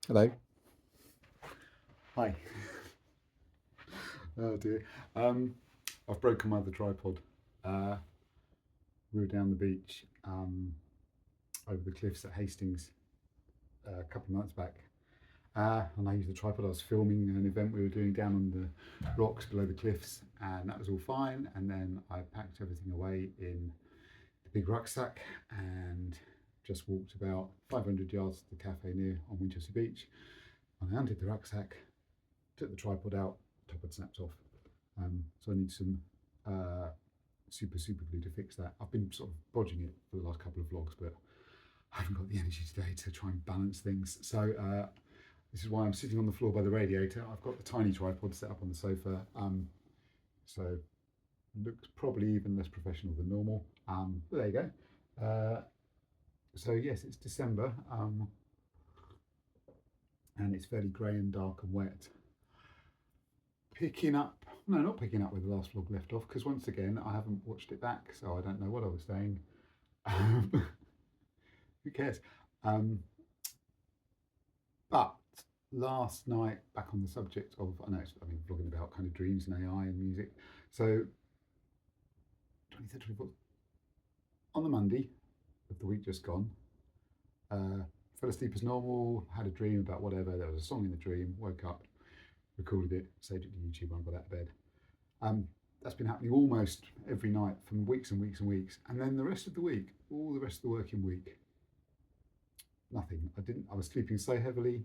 Hello. Hi. Oh dear. I've broken my other tripod. Uh, we were down the beach over the cliffs at Hastings a couple of months back. And I used the tripod. I was filming an event we were doing down on the rocks below the cliffs, and that was all fine. And then I packed everything away in the big rucksack and just walked about 500 yards to the cafe near on Winchester Beach. And I undid the rucksack, took the tripod out, top had snapped off. So I need some super glue to fix that. I've been sort of bodging it for the last couple of vlogs, but I haven't got the energy today to try and balance things. So this is why I'm sitting on the floor by the radiator. I've got the tiny tripod set up on the sofa, so looks probably even less professional than normal. But there you go. So yes, it's December, and it's fairly grey and dark and wet. Picking up, no, not picking up where the last vlog left off, because once again I haven't watched it back, so I don't know what I was saying. Who cares? But last night, back on the subject of, I know, I mean, vlogging about kind of dreams and AI and music. So 23rd, 24th, on the Monday of the week just gone, fell asleep as normal, had a dream about whatever. There was a song in the dream, woke up, recorded it, saved it to YouTube, and got out of bed. That's been happening almost every night for weeks and weeks and weeks. And then the rest of the week, all the rest of the working week, nothing. I was sleeping so heavily,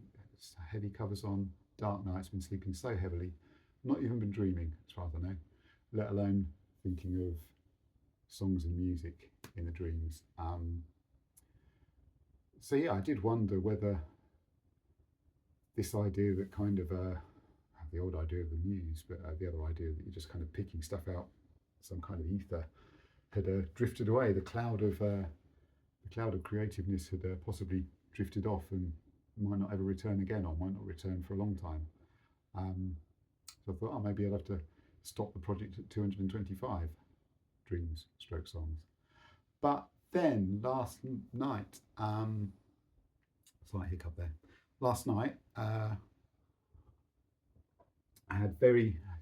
heavy covers on, dark nights, been sleeping so heavily, not even been dreaming, as far as I know, let alone thinking of songs and music in the dreams. So yeah, I did wonder whether this idea that kind of the old idea of the muse, but the other idea that you're just kind of picking stuff out, some kind of ether, had drifted away. The cloud of creativeness had possibly drifted off and might not ever return again, or might not return for a long time. So I thought, oh, maybe I'd have to stop the project at 225 dreams stroke songs. But then last night, slight hiccup there. Last night, I had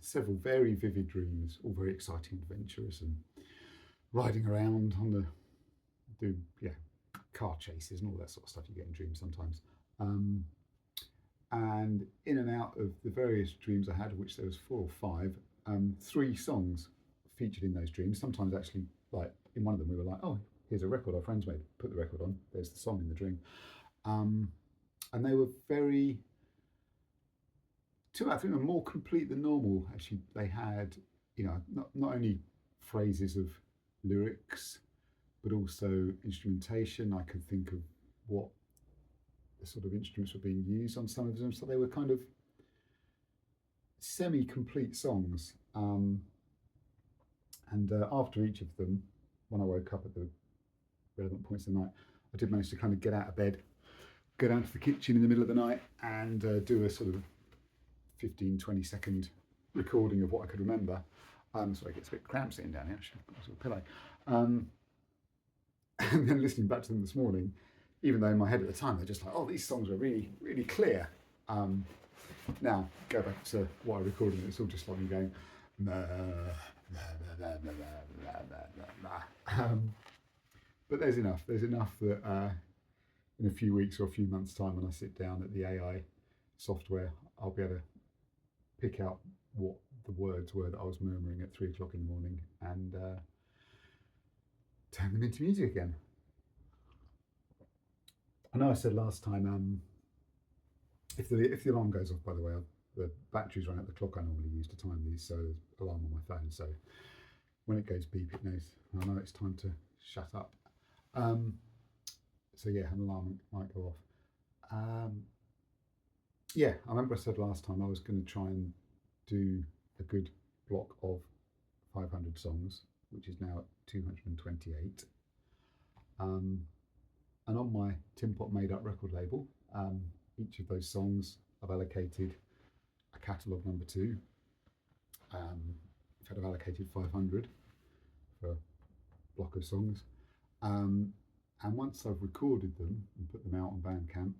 several very vivid dreams, all very exciting, adventurous, and riding around on car chases and all that sort of stuff you get in dreams sometimes. And in and out of the various dreams I had, of which there was 4 or 5, 3 songs featured in those dreams. Sometimes actually, like in one of them, we were like, "Oh, here's a record our friends made. Put the record on. There's the song in the dream." And they were very, I think, were more complete than normal. Actually, they had, not only phrases of lyrics, but also instrumentation. I could think of what the sort of instruments were being used on some of them. So they were kind of semi-complete songs. And after each of them, when I woke up at the relevant points of the night, I did manage to kind of get out of bed, go down to the kitchen in the middle of the night, and do a sort of 15-20 second recording of what I could remember. So it gets a bit cramped sitting down here. I should have got a pillow. And then listening back to them this morning, even though in my head at the time they're just like, oh, these songs are really, really clear. Now, go back to what I recorded, and it's all just like me going, but there's enough. There's enough that in a few weeks or a few months' time, when I sit down at the AI software, I'll be able to pick out what the words were that I was murmuring at 3 o'clock in the morning and turn them into music again. I know I said last time, if the alarm goes off, by the way, the batteries run out the clock I normally use to time these, so there's an alarm on my phone. So when it goes beep, it knows I know it's time to shut up. So yeah, an alarm might go off. Yeah, I remember I said last time I was going to try and do a good block of 500 songs, which is now at 228. And on my Tim Pot Made Up record label, each of those songs I've allocated a catalogue number to. I've allocated 500 for a block of songs. And once I've recorded them and put them out on Bandcamp,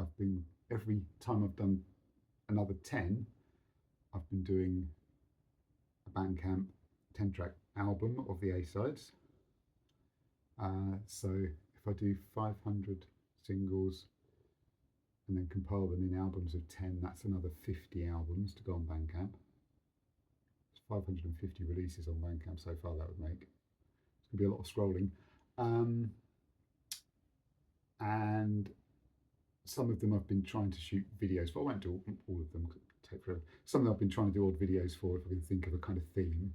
I've been, every time I've done another 10, I've been doing a Bandcamp 10-track album of the A-sides. So if I do 500 singles and then compile them in albums of 10, that's another 50 albums to go on Bandcamp. It's 550 releases on Bandcamp so far that would make. It's going to be a lot of scrolling. And some of them I've been trying to shoot videos for. I won't do all of them, take forever. Some of them I've been trying to do odd videos for if I can think of a kind of theme.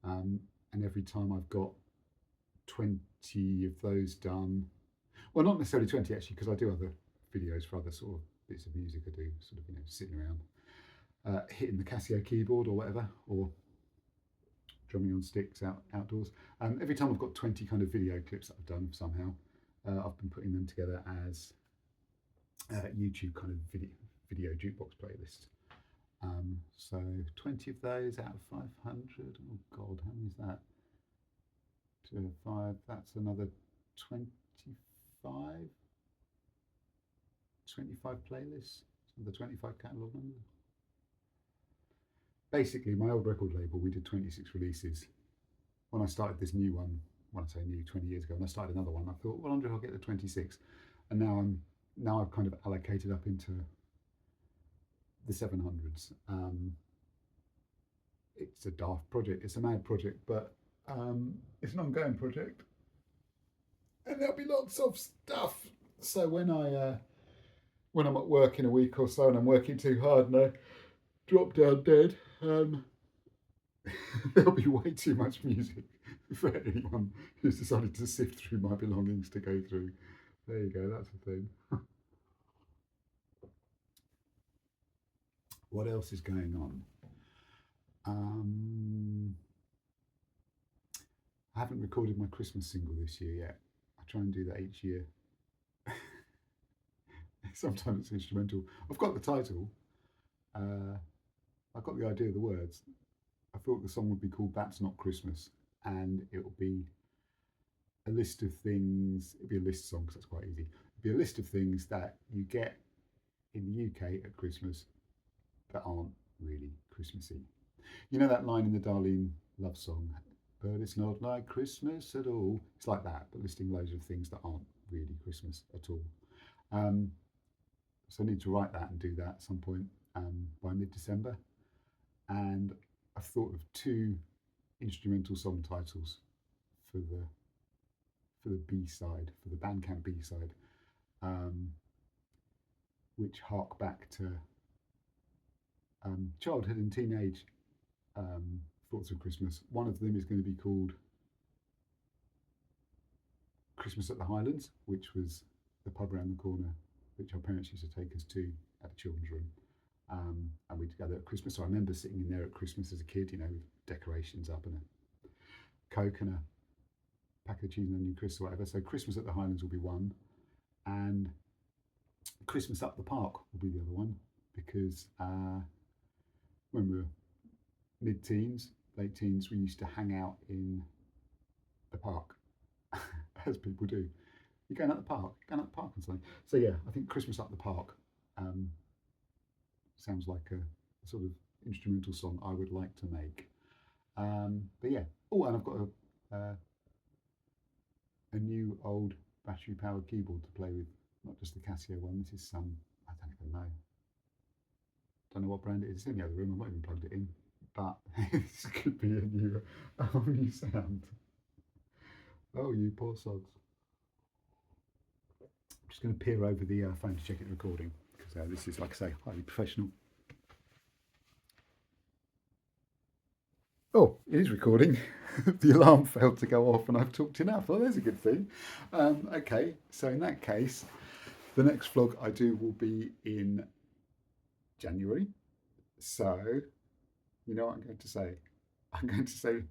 And every time I've got 20 of those done, well, not necessarily 20 actually, because I do other videos for other sort of bits of music I do, sort of, sitting around, hitting the Casio keyboard or whatever, or drumming on sticks outdoors. Every time I've got 20 kind of video clips that I've done somehow, I've been putting them together as YouTube kind of video jukebox playlists. So 20 of those out of 500. Oh God, how many is that? 2 of 5. That's another 25 playlists. The 25 catalogue numbers. Basically, my old record label, we did 26 releases. When I started this new one, when I say new, 20 years ago, when I started another one, I thought, well, I wonder if I'll get to 26. And now I've kind of allocated up into the 700s. It's a daft project, it's a mad project, but it's an ongoing project, and there'll be lots of stuff. So when I'm at work in a week or so and I'm working too hard and I drop down dead, there'll be way too much music for anyone who's decided to sift through my belongings to go through. There you go, that's the thing. What else is going on? I haven't recorded my Christmas single this year yet. I try and do that each year. Sometimes it's instrumental. I've got the title. I've got the idea of the words. I thought the song would be called That's Not Christmas, and it will be a list of things. It'll be a list song because that's quite easy. It'll be a list of things that you get in the UK at Christmas that aren't really Christmassy. You know that line in the Darlene love song, but it's not like Christmas at all. It's like that, but listing loads of things that aren't really Christmas at all. So I need to write that and do that at some point by mid-December. And I've thought of 2 instrumental song titles for the B-side, for the Bandcamp B-side, which hark back to childhood and teenage thoughts of Christmas. One of them is going to be called Christmas at the Highlands, which was the pub around the corner, which our parents used to take us to at the children's room. And we'd gather at Christmas. So I remember sitting in there at Christmas as a kid, with decorations up and a Coke and a pack of cheese and onion crisps or whatever. So Christmas at the Highlands will be one, and Christmas up the Park will be the other one, because when we were mid-teens, late teens, we used to hang out in the park, as people do. You're going up the park, and something. So yeah, I think Christmas up the Park sounds like a sort of instrumental song I would like to make. But yeah, oh, and I've got a new old battery-powered keyboard to play with, not just the Casio one. This is some, I don't even know. Don't know what brand it is. It's in the other room. I've not even plugged it in. But this could be a whole new sound. Oh, you poor sods. I'm just going to peer over the phone to check it's recording, because this is, like I say, highly professional. Oh, it is recording. The alarm failed to go off and I've talked enough. Well, there's a good thing. Okay, so in that case, the next vlog I do will be in January. So, you know what I'm going to say? I'm going to say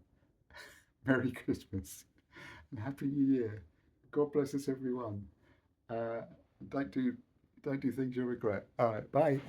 Merry Christmas and Happy New Year. God bless us, everyone. Don't do things you'll regret. All right, bye.